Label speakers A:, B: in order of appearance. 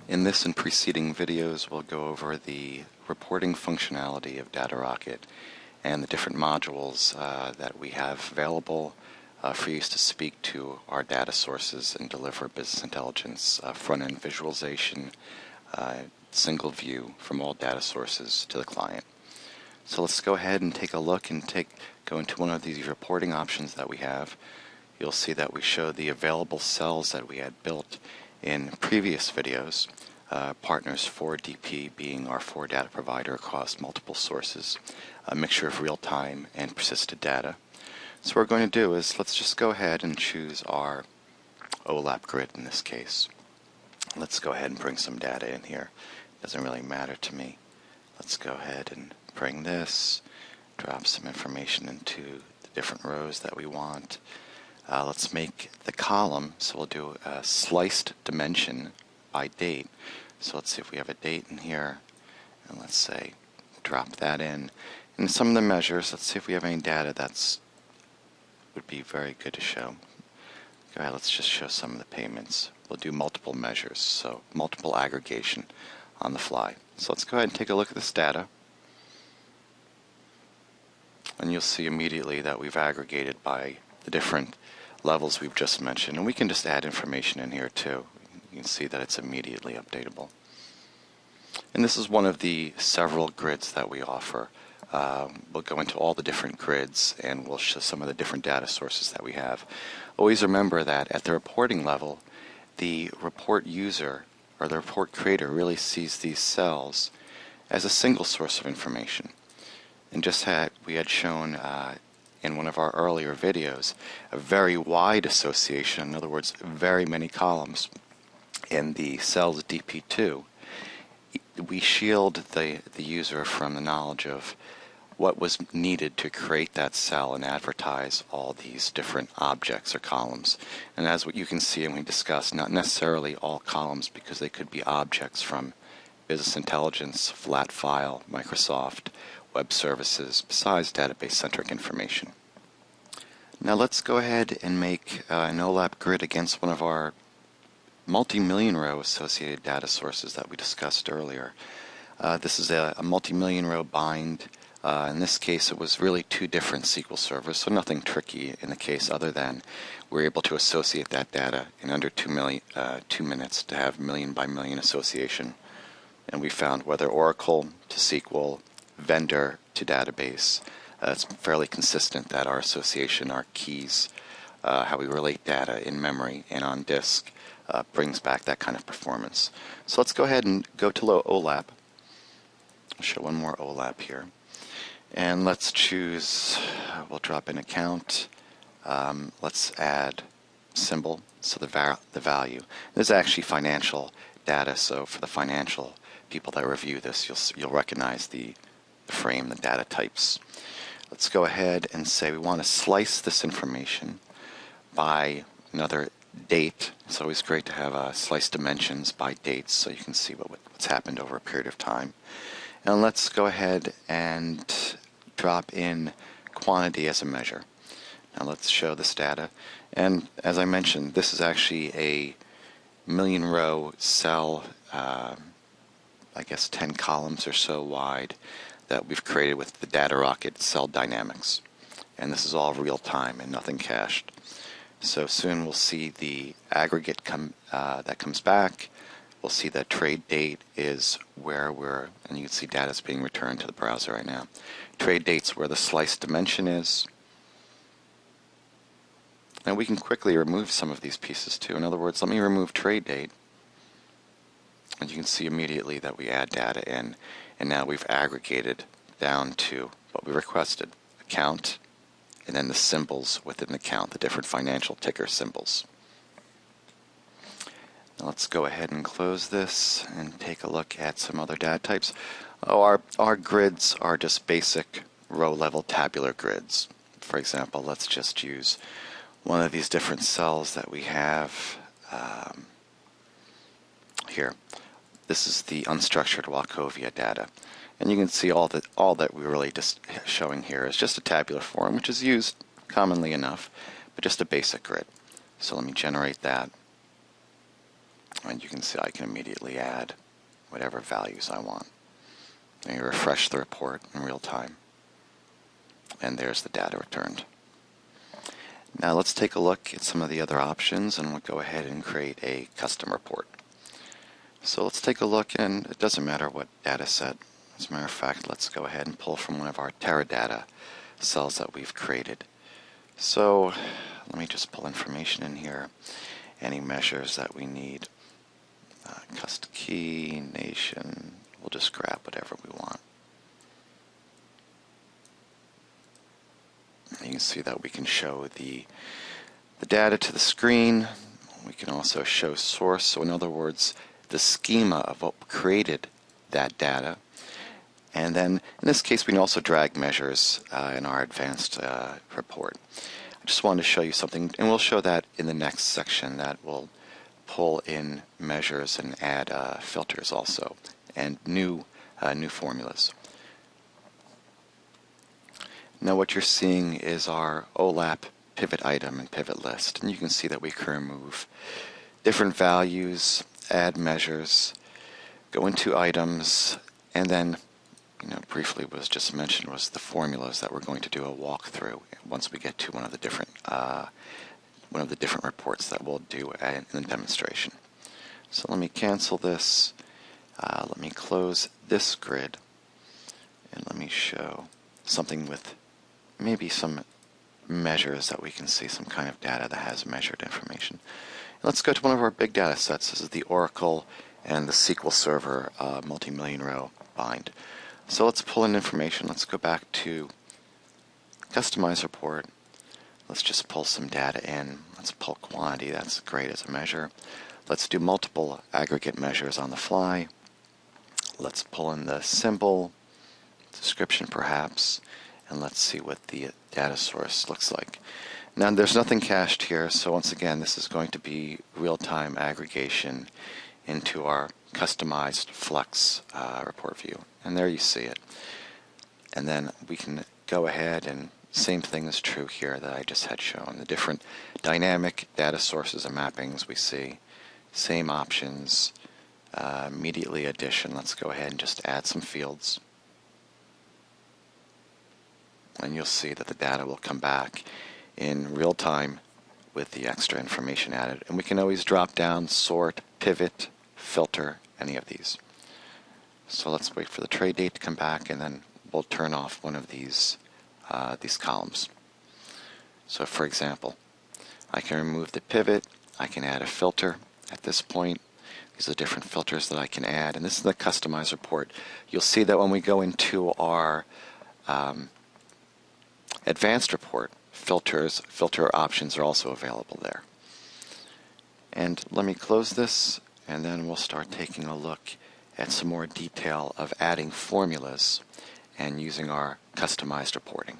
A: In this and preceding videos, we'll go over the reporting functionality of DataRoket and the different modules that we have available for use to speak to our data sources and deliver business intelligence, front-end visualization, single view from all data sources to the client. So let's go ahead and take a look and go into one of these reporting options that we have. You'll see that we show the available cells that we had built in previous videos, partners for DP being our 4 data provider across multiple sources, a mixture of real-time and persistent data. So what we're going to do is let's just go ahead and choose our OLAP grid in this case. Let's go ahead and bring some data in here. Doesn't really matter to me. Let's go ahead and bring this, drop some information into the different rows that we want. Let's make the column, so we'll do a sliced dimension by date. So let's see if we have a date in here, and let's say drop that in. And some of the measures, let's see if we have any data that's would be very good to show. Go ahead, let's just show some of the payments. We'll do multiple measures, so multiple aggregation on the fly. So let's go ahead and take a look at this data. And you'll see immediately that we've aggregated by the different levels we've just mentioned. And we can just add information in here too. You can see that it's immediately updatable. And this is one of the several grids that we offer. We'll go into all the different grids and we'll show some of the different data sources that we have. Always remember that at the reporting level, the report user or the report creator really sees these cells as a single source of information. And we had shown in one of our earlier videos a very wide association, in other words, very many columns in the cells DP2. We shield the user from the knowledge of what was needed to create that cell and advertise all these different objects or columns. And as what you can see and we discussed, not necessarily all columns because they could be objects from business intelligence, flat file, Microsoft, web services, besides database-centric information. Now let's go ahead and make an OLAP grid against one of our multi-million row associated data sources that we discussed earlier. This is a multi-million row bind. In this case, it was really 2 different SQL servers, so nothing tricky in the case other than we're able to associate that data in under 2 minutes to have million by million association. And we found whether Oracle to SQL, vendor to database, it's fairly consistent that our association, our keys, how we relate data in memory and on disk, brings back that kind of performance. So let's go ahead and go to OLAP. I'll show one more OLAP here. And let's choose, we'll drop in account. Let's add symbol, so the value. This is actually financial data, so for the financial people that review this, you'll recognize the frame, the data types. Let's go ahead and say we want to slice this information by another date. It's always great to have slice dimensions by dates so you can see what's happened over a period of time. And let's go ahead and drop in quantity as a measure. Now let's show this data. And as I mentioned, this is actually a million row cell, I guess 10 columns or so wide, that we've created with the DataRoket cell dynamics. And this is all real time and nothing cached. So soon we'll see the aggregate that comes back. We'll see that trade date is where and you can see data is being returned to the browser right now. Trade date's where the slice dimension is. And we can quickly remove some of these pieces too. In other words, let me remove trade date. And you can see immediately that we add data in. And now we've aggregated down to what we requested, account, and then the symbols within the account, the different financial ticker symbols. Now let's go ahead and close this and take a look at some other data types. Our grids are just basic row-level tabular grids. For example, let's just use one of these different cells that we have here. This is the unstructured Wachovia data. And you can see all that we're really just showing here is just a tabular form, which is used commonly enough, but just a basic grid. So let me generate that. And you can see I can immediately add whatever values I want. Let me refresh the report in real time. And there's the data returned. Now let's take a look at some of the other options, and we'll go ahead and create a custom report. So let's take a look, and it doesn't matter what data set. As a matter of fact, let's go ahead and pull from one of our Teradata cells that we've created. So let me just pull information in here. Any measures that we need. Cust key, nation, we'll just grab whatever we want. You can see that we can show the data to the screen. We can also show source, so in other words, the schema of what created that data. And then, in this case, we can also drag measures in our advanced report. I just wanted to show you something, and we'll show that in the next section, that will pull in measures and add filters also, and new formulas. Now what you're seeing is our OLAP pivot item and pivot list, and you can see that we can remove different values, add measures, go into items, and then, briefly was just mentioned was the formulas that we're going to do a walkthrough once we get to one of the different reports that we'll do in the demonstration. So let me cancel this. Let me close this grid, and let me show something with maybe some measures that we can see, some kind of data that has measured information. Let's go to one of our big data sets. This is the Oracle and the SQL Server multi-million row bind. So let's pull in information. Let's go back to Customize Report. Let's just pull some data in. Let's pull quantity. That's great as a measure. Let's do multiple aggregate measures on the fly. Let's pull in the symbol, description perhaps, and let's see what the data source looks like. Now there's nothing cached here, so once again this is going to be real-time aggregation into our customized Flex report view. And there you see it. And then we can go ahead, and same thing is true here that I just had shown. The different dynamic data sources and mappings we see. Same options. Immediately addition. Let's go ahead and just add some fields. And you'll see that the data will come back in real time with the extra information added. And we can always drop down, sort, pivot, filter, any of these. So let's wait for the trade date to come back, and then we'll turn off one of these columns. So for example, I can remove the pivot, I can add a filter at this point. These are the different filters that I can add, and this is the customized report. You'll see that when we go into our advanced report, filter options are also available there. And let me close this, and then we'll start taking a look at some more detail of adding formulas and using our customized reporting.